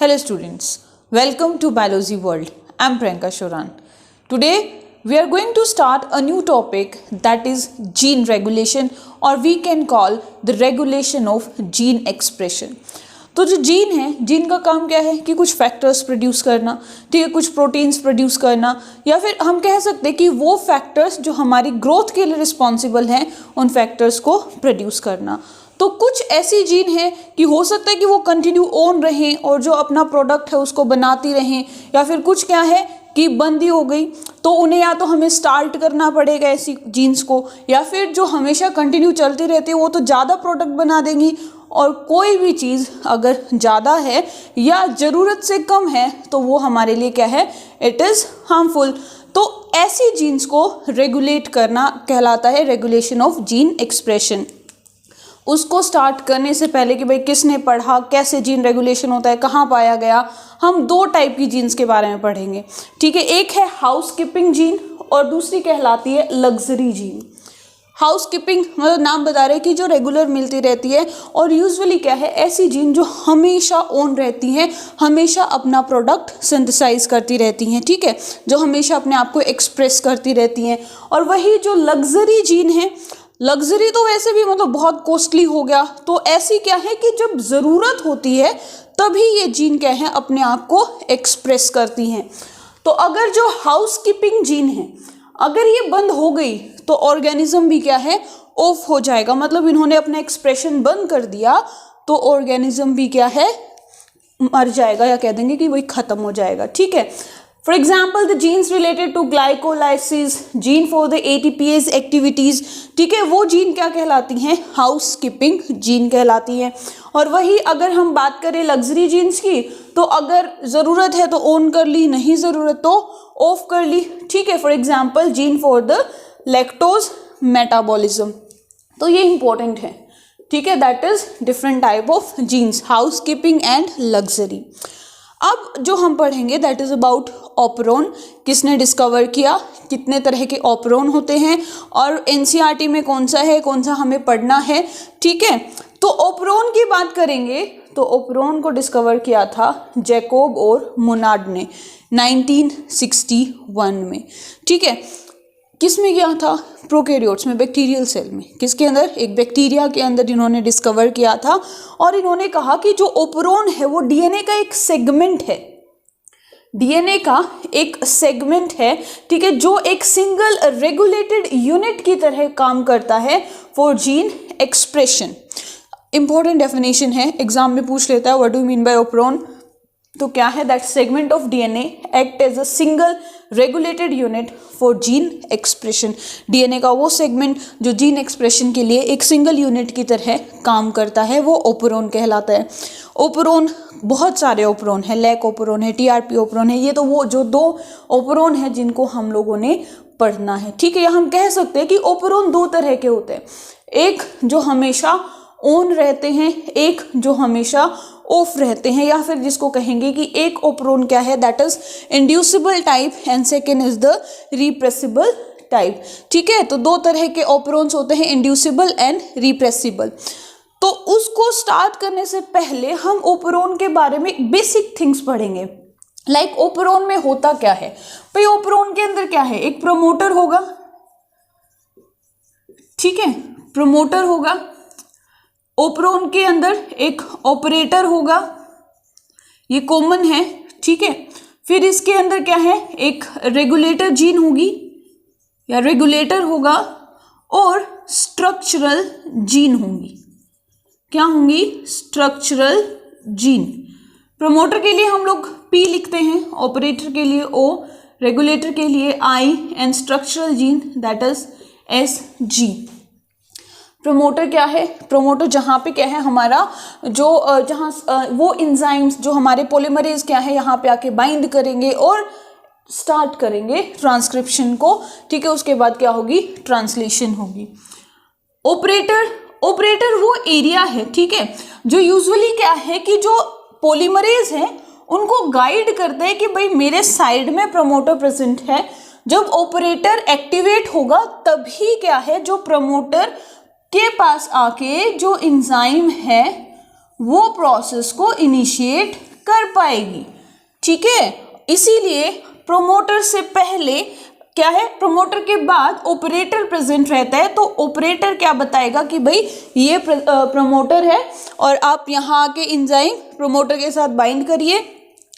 Hello students, welcome to Biology World. I am Priyanka Shoran. Today we are going to start a new topic that is gene regulation or we can call the regulation of gene expression. तो जो gene है, gene का काम क्या है कि कुछ factors produce करना, ठीक है, कुछ प्रोटीन्स प्रोड्यूस करना, या फिर हम कह सकते हैं कि वो फैक्टर्स जो हमारी ग्रोथ के लिए रिस्पॉन्सिबल हैं उन फैक्टर्स को प्रोड्यूस करना। तो कुछ ऐसी जीन है कि हो सकता है कि वो कंटिन्यू ऑन रहें और जो अपना प्रोडक्ट है उसको बनाती रहें, या फिर कुछ क्या है कि बंदी हो गई तो उन्हें या तो हमें स्टार्ट करना पड़ेगा ऐसी जीन्स को, या फिर जो हमेशा कंटिन्यू चलती रहती है वो तो ज़्यादा प्रोडक्ट बना देंगी। और कोई भी चीज़ अगर ज़्यादा है या ज़रूरत से कम है तो वो हमारे लिए क्या है, इट इज़ हार्मफुल। तो ऐसी जीन्स को रेगुलेट करना कहलाता है रेगुलेशन ऑफ जीन एक्सप्रेशन। उसको स्टार्ट करने से पहले कि भाई किसने पढ़ा, कैसे जीन रेगुलेशन होता है, कहाँ पाया गया, हम दो टाइप की जीन्स के बारे में पढ़ेंगे, ठीक है। एक है हाउस कीपिंग जीन और दूसरी कहलाती है लग्जरी जीन। हाउस कीपिंग मतलब नाम बता रहे हैं कि जो रेगुलर मिलती रहती है, और यूजुअली क्या है, ऐसी जीन जो हमेशा ऑन रहती हैं, हमेशा अपना प्रोडक्ट सिंथेसाइज करती रहती हैं, ठीक है, जो हमेशा अपने आप को एक्सप्रेस करती रहती हैं। और वही जो लग्जरी जीन है, लग्जरी तो वैसे भी मतलब बहुत कॉस्टली हो गया, तो ऐसी क्या है कि जब ज़रूरत होती है तभी ये जीन क्या है अपने आप को एक्सप्रेस करती हैं। तो अगर जो हाउस कीपिंग जीन है अगर ये बंद हो गई तो ऑर्गेनिज्म भी क्या है, ऑफ हो जाएगा। मतलब इन्होंने अपना एक्सप्रेशन बंद कर दिया तो ऑर्गेनिज्म भी क्या है, मर जाएगा, या कह देंगे कि वही ख़त्म हो जाएगा, ठीक है। For example the genes related to glycolysis, gene for the ATPase activities, ठीक है, वो जीन क्या कहलाती हैं, हाउस कीपिंग जीन कहलाती हैं। और वही अगर हम बात करें लग्जरी जीन्स की, तो अगर ज़रूरत है तो ऑन कर ली, नहीं ज़रूरत तो ऑफ कर ली, ठीक है। For example gene for the lactose metabolism, तो ये इंपॉर्टेंट है, ठीक है। That is different type of genes, housekeeping and luxury. अब जो हम पढ़ेंगे दैट इज अबाउट ऑपरोन, किसने डिस्कवर किया, कितने तरह के ऑपरोन होते हैं, और एनसीईआरटी में कौन सा है, कौन सा हमें पढ़ना है, ठीक है। तो ऑपरोन की बात करेंगे तो ऑपरोन को डिस्कवर किया था जैकोब और मोनार्ड ने 1961 में, ठीक है। किस में किया था, प्रोकैरियोट्स में, बैक्टीरियल सेल में, किसके अंदर, एक बैक्टीरिया के अंदर इन्होंने डिस्कवर किया था। और इन्होंने कहा कि जो ऑपरोन है वो डीएनए का एक सेगमेंट है, डीएनए का एक सेगमेंट है, ठीक है, जो एक सिंगल रेगुलेटेड यूनिट की तरह काम करता है for gene expression. Important definition है, एग्जाम में पूछ लेता है, what do you mean by operon. तो क्या है, that segment of DNA act as a single regulated unit for gene expression. DNA का वो सेगमेंट जो जीन एक्सप्रेशन के लिए एक सिंगल यूनिट की तरह काम करता है, वो ऑपरोन कहलाता है। ऑपरोन बहुत सारे ऑपरोन है, लैक ऑपरोन है, टीआरपी ऑपरोन है, ये तो वो जो दो ऑपरोन है जिनको हम लोगों ने पढ़ना है, ठीक है। या हम कह सकते हैं कि ऑपरोन दो तरह के होते हैं, एक जो हमेशा ऑन रहते हैं, एक जो हमेशा ऑफ रहते हैं, या फिर जिसको कहेंगे कि एक ऑपरोन क्या है, that is inducible type and second is the repressible type, ठीक है। तो दो तरह के ऑपरोन्स होते हैं, इंड्यूसिबल एंड रिप्रेसिबल। तो उसको स्टार्ट करने से पहले हम ऑपरोन के बारे में बेसिक थिंग्स पढ़ेंगे, लाइक ऑपरोन में होता क्या है। भाई ऑपरोन के अंदर क्या है, एक प्रमोटर होगा, ठीक है, प्रमोटर होगा, ऑपरोन के अंदर एक ऑपरेटर होगा, ये कॉमन है, ठीक है। फिर इसके अंदर क्या है, एक रेगुलेटर जीन होगी या रेगुलेटर होगा, और स्ट्रक्चरल जीन होंगी। क्या होंगी, स्ट्रक्चरल जीन। प्रमोटर के लिए हम लोग P लिखते हैं, ऑपरेटर के लिए O, रेगुलेटर के लिए I and structural gene that is SG। Promoter क्या है, प्रमोटर जहाँ पे क्या है हमारा जो जहाँ वो एंजाइम्स जो हमारे पॉलीमरेज क्या है यहाँ पे आके बाइंड करेंगे और स्टार्ट करेंगे ट्रांसक्रिप्शन को, ठीक है। उसके बाद क्या होगी, ट्रांसलेशन होगी। ऑपरेटर, ऑपरेटर वो एरिया है, ठीक है, जो यूजुअली क्या है कि जो पॉलीमरेज है उनको गाइड करते हैं कि भाई मेरे साइड में प्रमोटर प्रेजेंट है। जब ऑपरेटर एक्टिवेट होगा तभी क्या है, जो प्रमोटर के पास आके जो एंजाइम है वो प्रोसेस को इनिशिएट कर पाएगी, ठीक है। इसीलिए प्रोमोटर से पहले क्या है, प्रोमोटर के बाद ऑपरेटर प्रेजेंट रहता है, तो ऑपरेटर क्या बताएगा कि भाई ये प्रोमोटर है और आप यहाँ आके एंजाइम प्रोमोटर के साथ बाइंड करिए,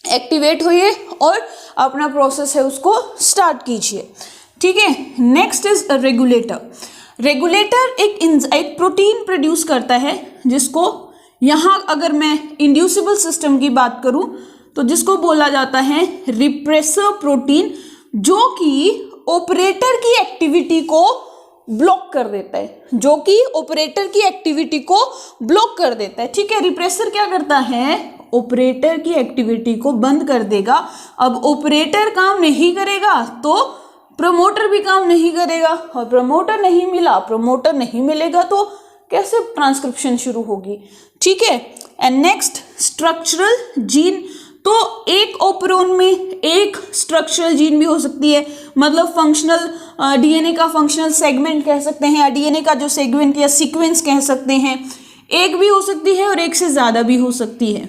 एक्टिवेट होइए और अपना प्रोसेस है उसको स्टार्ट कीजिए, ठीक है। Next is regulator. रेगुलेटर एक प्रोटीन प्रोड्यूस करता है जिसको यहाँ अगर मैं इंड्यूसिबल सिस्टम की बात करूँ तो जिसको बोला जाता है रिप्रेसर प्रोटीन, जो कि ऑपरेटर की एक्टिविटी को ब्लॉक कर देता है, जो कि ऑपरेटर की एक्टिविटी को ब्लॉक कर देता है, ठीक है। रिप्रेसर क्या करता है, ऑपरेटर की एक्टिविटी को बंद कर देगा। अब ऑपरेटर काम नहीं करेगा तो प्रमोटर भी काम नहीं करेगा, और प्रमोटर नहीं मिलेगा तो कैसे ट्रांसक्रिप्शन शुरू होगी, ठीक है। एंड नेक्स्ट स्ट्रक्चरल जीन, तो एक ओपरोन में एक स्ट्रक्चरल जीन भी हो सकती है, मतलब फंक्शनल डीएनए का फंक्शनल सेगमेंट कह सकते हैं, या डीएनए का जो सेगमेंट या सीक्वेंस कह सकते हैं, एक भी हो सकती है और एक से ज़्यादा भी हो सकती है।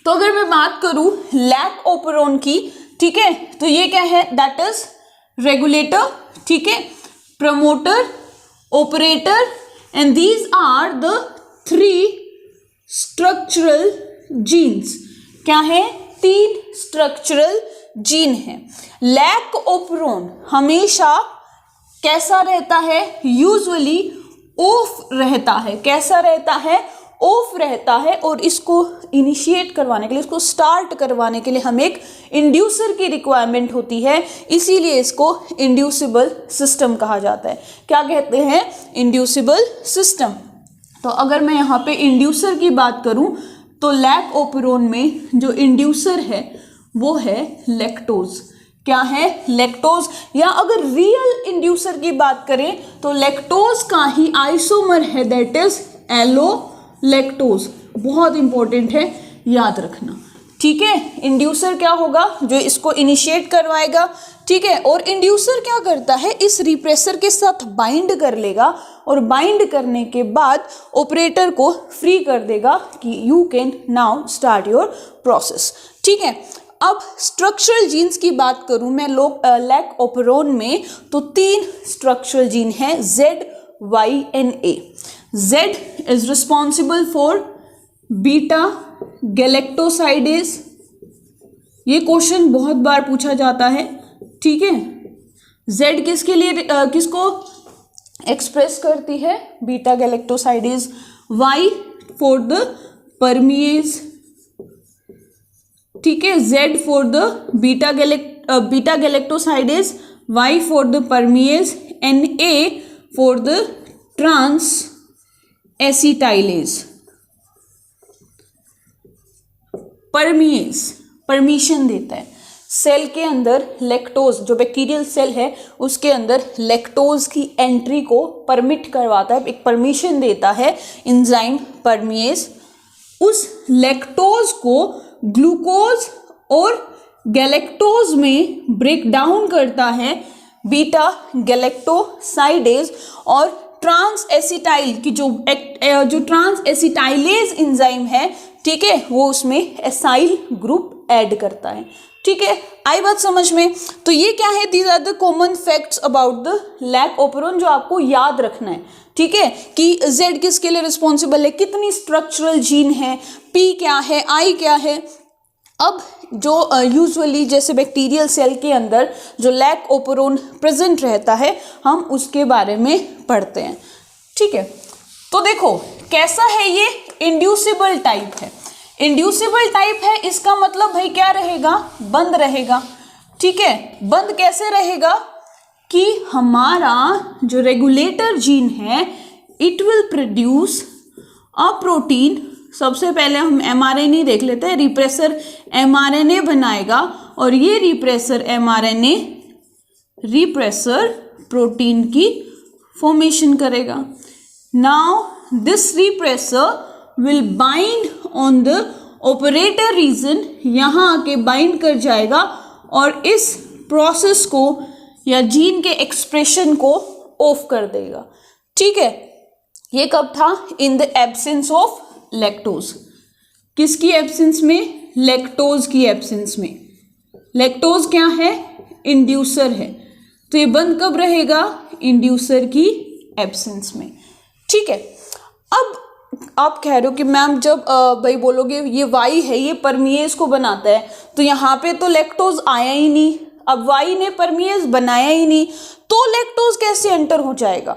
तो अगर मैं बात करूँ लैक ओपरोन की, ठीक है, तो ये क्या है, दैट इज रेगुलेटर, ठीक है, promoter, operator, and these are the 3 structural genes. क्या है, 3 स्ट्रक्चरल जीन है। लैक ओपरोन हमेशा कैसा रहता है, यूजुअली ऑफ रहता है। कैसा रहता है, ऑफ रहता है, और इसको इनिशिएट करवाने के लिए, इसको स्टार्ट करवाने के लिए हमें एक इंड्यूसर की रिक्वायरमेंट होती है, इसीलिए इसको इंड्यूसिबल सिस्टम कहा जाता है। क्या कहते हैं, इंड्यूसिबल सिस्टम। तो अगर मैं यहाँ पे इंड्यूसर की बात करूँ तो लैक ओपरोन में जो इंड्यूसर है वो है लैक्टोज। क्या है, लैक्टोज। या अगर रियल इंड्यूसर की बात करें तो लैक्टोज का ही आइसोमर है, दैट इज एलो लैक्टोज। बहुत इंपॉर्टेंट है, याद रखना, ठीक है। इंड्यूसर क्या होगा, जो इसको इनिशिएट करवाएगा, ठीक है। और इंड्यूसर क्या करता है, इस रिप्रेसर के साथ बाइंड कर लेगा, और बाइंड करने के बाद ऑपरेटर को फ्री कर देगा कि you can now start your process, ठीक है। अब स्ट्रक्चरल जीन्स की बात करूं मैं लैक ओपरोन में, तो 3 स्ट्रक्चरल जीन हैं, Z, Y and A। Z is responsible for beta galactosidase. ये क्वेश्चन बहुत बार पूछा जाता है, ठीक है। Z किसके लिए किसको एक्सप्रेस करती है, beta galactosidase. Y for the permease, ठीक है। Z for the beta galactosidase, Y for the permease, and A for the transacetylase. Permease permission देता है सेल के अंदर, लैक्टोज जो बैक्टीरियल सेल है उसके अंदर लैक्टोज की एंट्री को परमिट करवाता है, एक परमिशन देता है एंजाइम परमिएज। उस लैक्टोज को ग्लूकोज और गैलेक्टोज में ब्रेक डाउन करता है बीटा गैलेक्टोसाइडेज, और ट्रांस एसिटाइल की जो ट्रांस एसिटाइलेज एंजाइम है, ठीक है, वो उसमें एसाइल ग्रुप ऐड करता है, ठीक है। आई बात समझ में। तो ये क्या है, these are the common facts about the lac operon जो आपको याद रखना है, ठीक है, कि Z किसके लिए रिस्पॉन्सिबल है, कितनी स्ट्रक्चरल जीन है, P क्या है, I क्या है। अब जो यूजुअली जैसे बैक्टीरियल सेल के अंदर जो लैक ओपरोन प्रेजेंट रहता है, हम उसके बारे में पढ़ते हैं, ठीक है। तो देखो कैसा है, ये इंड्यूसिबल टाइप है। इंड्यूसिबल टाइप है, इसका मतलब भाई क्या रहेगा, बंद रहेगा, ठीक है। बंद कैसे रहेगा कि हमारा जो रेगुलेटर जीन है it will produce a protein. सबसे पहले हम mRNA देख लेते हैं, रिप्रेसर mRNA बनाएगा, और ये रिप्रेसर mRNA रिप्रेसर प्रोटीन की फॉर्मेशन करेगा। Now this repressor will bind on the operator region, यहाँ आके बाइंड कर जाएगा और इस प्रोसेस को या जीन के एक्सप्रेशन को ऑफ कर देगा, ठीक है। ये कब था, in the absence of lactose. किसकी एब्सेंस में, लैक्टोज की एब्सेंस में। लैक्टोज क्या है? इंड्यूसर है। तो ये बंद कब रहेगा? इंड्यूसर की एब्सेंस में। ठीक है। अब आप कह रहे हो कि मैम जब भाई बोलोगे ये वाई है, ये परमिएज को बनाता है, तो यहाँ पे तो लैक्टोज आया ही नहीं। अब वाई ने परमिएज बनाया ही नहीं, तो लैक्टोज कैसे एंटर हो जाएगा?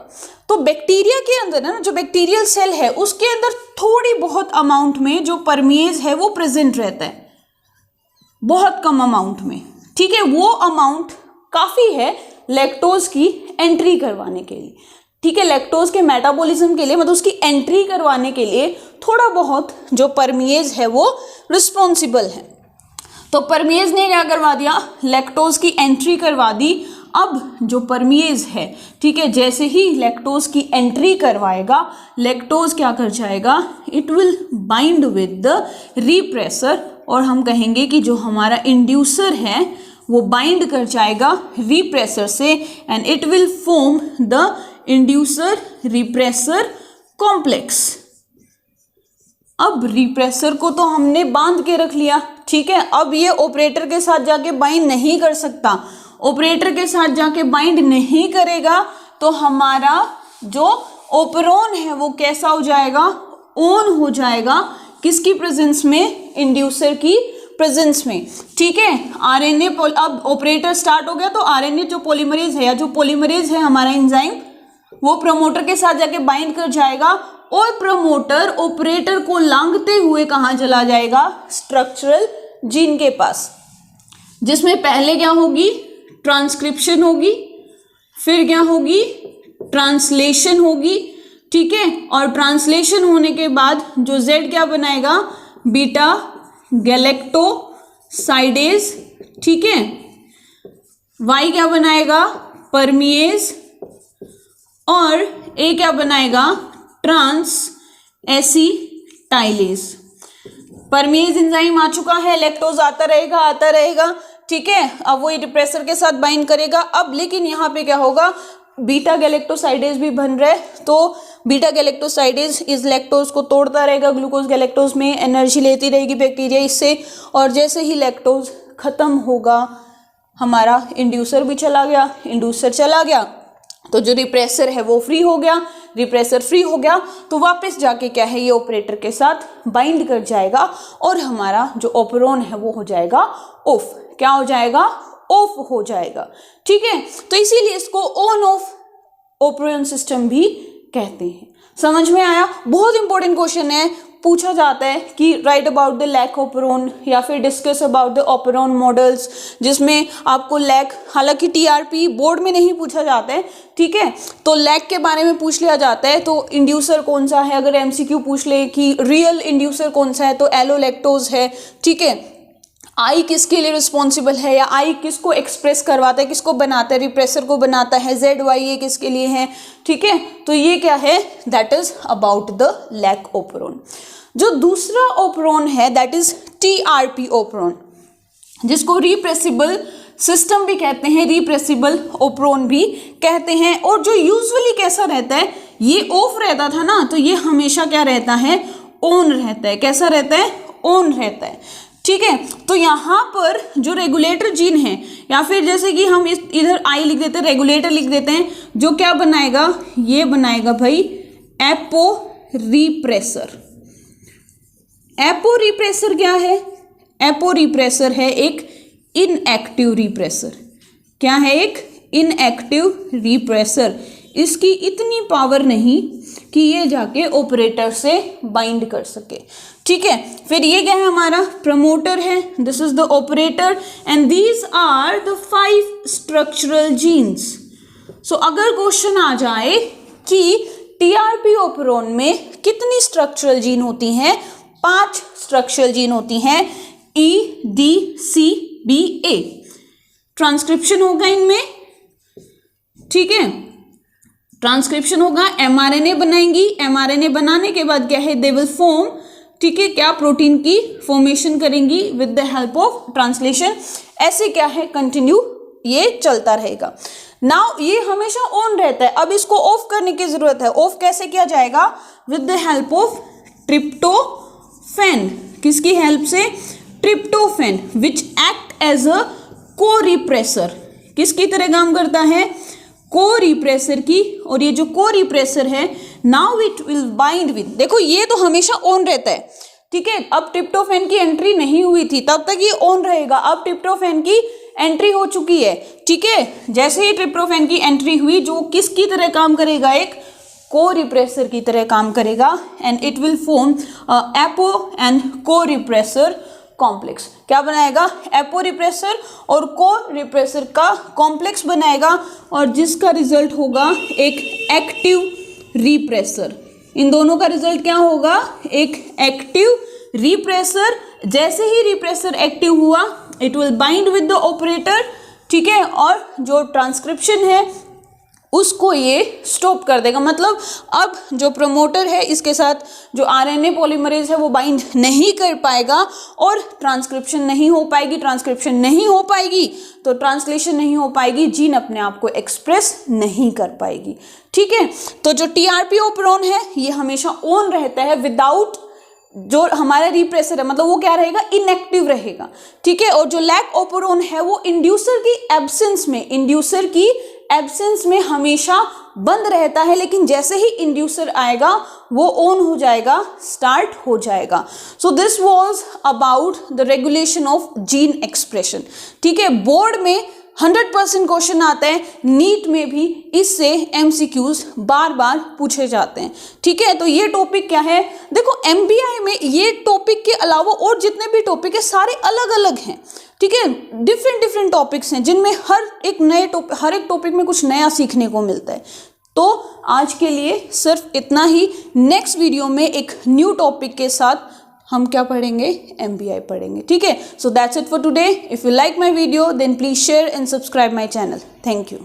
तो बैक्टीरिया के अंदर है ना, जो बैक्टीरियल सेल है उसके अंदर थोड़ी बहुत अमाउंट में जो परमिएज है वो प्रेजेंट रहता है, बहुत कम अमाउंट में। ठीक है, वो अमाउंट काफ़ी है लैक्टोज की एंट्री करवाने के लिए। ठीक है, लैक्टोज के मेटाबॉलिज्म के लिए, मतलब उसकी एंट्री करवाने के लिए थोड़ा बहुत जो परमिएज है वो रिस्पॉन्सिबल है। तो परमिएज ने क्या करवा दिया? लैक्टोज की एंट्री करवा दी। अब जो परमिएज है, ठीक है, जैसे ही लैक्टोज की एंट्री करवाएगा, लैक्टोज क्या कर जाएगा? It will bind with the repressor, और हम कहेंगे कि जो हमारा इंड्यूसर है वो बाइंड कर जाएगा रिप्रेसर से, and it will form the inducer repressor complex. अब रिप्रेसर को तो हमने बांध के रख लिया। ठीक है, अब ये ऑपरेटर के साथ जाके बाइंड नहीं कर सकता। ऑपरेटर के साथ जाके बाइंड नहीं करेगा तो हमारा जो ओपरोन है वो कैसा हो जाएगा? ऑन हो जाएगा। किसकी प्रेजेंस में? इंड्यूसर की प्रेजेंस में। ठीक है, आरएनए, अब ऑपरेटर स्टार्ट हो गया तो आरएनए जो पॉलीमरेज है, या जो पॉलीमरेज है हमारा एंजाइम, वो प्रमोटर के साथ जाके बाइंड कर जाएगा, और प्रमोटर ऑपरेटर को लांघते हुए कहाँ चला जाएगा? स्ट्रक्चरल जीन के पास, जिसमें पहले क्या होगी? ट्रांसक्रिप्शन होगी, फिर क्या होगी? ट्रांसलेशन होगी। ठीक है, और ट्रांसलेशन होने के बाद जो जेड क्या बनाएगा? Beta galactosidase. ठीक है, वाई क्या बनाएगा? परमिएज, और ए क्या बनाएगा? Transacetylase. परमिएज एंजाइम आ चुका है, लैक्टोज आता रहेगा। ठीक है, अब वो रिप्रेसर के साथ बाइंड करेगा। अब लेकिन यहाँ पे क्या होगा? बीटा गैलेक्टोसाइडेज भी बन रहा है, तो बीटा गैलेक्टोसाइडेज इस लैक्टोज को तोड़ता रहेगा, ग्लूकोज गैलेक्टोज में एनर्जी लेती रहेगी बैक्टीरिया इससे, और जैसे ही लैक्टोज खत्म होगा, हमारा इंड्यूसर भी चला गया, इंड्यूसर चला गया तो जो रिप्रेसर है वो फ्री हो गया। रिप्रेसर फ्री हो गया तो वापस जाके क्या है? ये ऑपरेटर के साथ बाइंड कर जाएगा, और हमारा जो ऑपरोन है वो हो जाएगा ऑफ। क्या हो जाएगा? ऑफ हो जाएगा। ठीक है, तो इसीलिए इसको ऑन ऑफ ऑपरेशन सिस्टम भी कहते हैं। समझ में आया? बहुत इंपॉर्टेंट क्वेश्चन है, पूछा जाता है कि राइट अबाउट द लैक ऑपरोन, या फिर डिस्कस अबाउट द ऑपरोन मॉडल्स, जिसमें आपको लैक, हालांकि टीआरपी बोर्ड में नहीं पूछा जाता है, ठीक है, तो लैक के बारे में पूछ लिया जाता है। तो इंड्यूसर कौन सा है, अगर एमसीक्यू पूछ ले कि रियल इंड्यूसर कौन सा है, तो एलोलैक्टोज है। ठीक है, आई किसके लिए रिस्पॉन्सिबल है, या आई किसको एक्सप्रेस करवाता है, किसको बनाता है? रिप्रेसर को बनाता है। जेड वाई ये किसके लिए है? ठीक है, तो ये क्या है? That is about the lac operon. जो दूसरा ओपरोन है दैट इज टीआरपी ओपरोन, जिसको रिप्रेसिबल सिस्टम भी कहते हैं, रिप्रेसिबल ओपरोन भी कहते हैं। और जो यूजुअली कैसा रहता है? ये ऑफ रहता था ना, तो ये हमेशा क्या रहता है? ऑन रहता है। कैसा रहता है? ऑन रहता है। ठीक है, तो यहाँ पर जो रेगुलेटर जीन है, या फिर जैसे कि हम इधर आई लिख देते हैं, रेगुलेटर लिख देते हैं, जो क्या बनाएगा? ये बनाएगा भाई एपो रिप्रेसर। एपो रिप्रेसर क्या है? एपो रिप्रेसर है एक इनएक्टिव रिप्रेसर। क्या है? एक इनएक्टिव रिप्रेसर। इसकी इतनी पावर नहीं कि ये जाके ऑपरेटर से बाइंड कर सके। ठीक है, फिर ये क्या है? हमारा प्रमोटर है, this is the operator, and these are the 5 structural genes. So अगर क्वेश्चन आ जाए कि टीआरपी ओपरोन में कितनी स्ट्रक्चरल जीन होती हैं? 5 स्ट्रक्चरल जीन होती हैं, ई डी सी बी ए। ट्रांसक्रिप्शन होगा इनमें, ठीक है, ट्रांसक्रिप्शन होगा, एमआरएनए बनाएंगी, एमआरएनए बनाने के बाद क्या है? दे विल फॉर्म, ठीक है, क्या? प्रोटीन की फॉर्मेशन करेंगी with the help of translation. ऐसे क्या है? कंटिन्यू ये चलता रहेगा। नाउ ये हमेशा ऑन रहता है। अब इसको ऑफ करने की जरूरत है। ऑफ कैसे किया जाएगा? With the help of tryptophan. किसकी हेल्प से? Tryptophan which act as a corepressor, किसकी तरह काम करता है, को रिप्रेसर की। और ये जो को रिप्रेसर है now it will bind with, देखो ये तो हमेशा ऑन रहता है, ठीक है। अब ट्रिप्टोफैन की एंट्री नहीं हुई थी तब तक ये ऑन रहेगा, अब ट्रिप्टोफैन की एंट्री हो चुकी है, ठीक है। जैसे ही ट्रिप्टोफैन की एंट्री हुई, जो किसकी तरह काम करेगा, एक को रिप्रेसर की तरह काम करेगा, and it will form apo and को रिप्रेसर कॉम्प्लेक्स। क्या बनाएगा, एपो रिप्रेसर और को रिप्रेसर का कॉम्प्लेक्स बनाएगा, और जिसका रिजल्ट होगा एक एक्टिव रिप्रेसर। इन दोनों का रिजल्ट क्या होगा, एक एक्टिव रिप्रेसर। जैसे ही रिप्रेसर एक्टिव हुआ, it will bind with the operator, ठीक है, और जो ट्रांसक्रिप्शन है उसको ये स्टॉप कर देगा। मतलब अब जो प्रमोटर है इसके साथ जो आरएनए पॉलीमरेज है वो बाइंड नहीं कर पाएगा और ट्रांसक्रिप्शन नहीं हो पाएगी। ट्रांसक्रिप्शन नहीं हो पाएगी तो ट्रांसलेशन नहीं हो पाएगी, जीन अपने आप को एक्सप्रेस नहीं कर पाएगी, ठीक है। तो जो टीआरपी ऑपरॉन है ये हमेशा ऑन रहता है विदाउट जो हमारा रिप्रेसर है, मतलब वो क्या रहेगा, इनएक्टिव रहेगा, ठीक है। और जो लैक ऑपरॉन है वो इंड्यूसर की एब्सेंस में हमेशा बंद रहता है, लेकिन जैसे ही इंड्यूसर आएगा वो ऑन हो जाएगा, स्टार्ट हो जाएगा। So this was about the regulation of gene expression, ठीक है। बोर्ड में 100% क्वेश्चन आता है, नीट में भी इससे एमसीक्यूज बार बार पूछे जाते हैं, ठीक है। तो ये टॉपिक क्या है, देखो एमबीआई में ये टॉपिक के अलावा और जितने भी टॉपिक है सारे अलग अलग हैं, ठीक है। डिफरेंट टॉपिक्स हैं जिनमें हर एक टॉपिक में कुछ नया सीखने को मिलता है। तो आज के लिए सिर्फ इतना ही। नेक्स्ट वीडियो में एक न्यू टॉपिक के साथ हम क्या पढ़ेंगे, एमबीआई पढ़ेंगे, ठीक है। So that's it for today. If you like my video then please share and subscribe my channel. Thank you.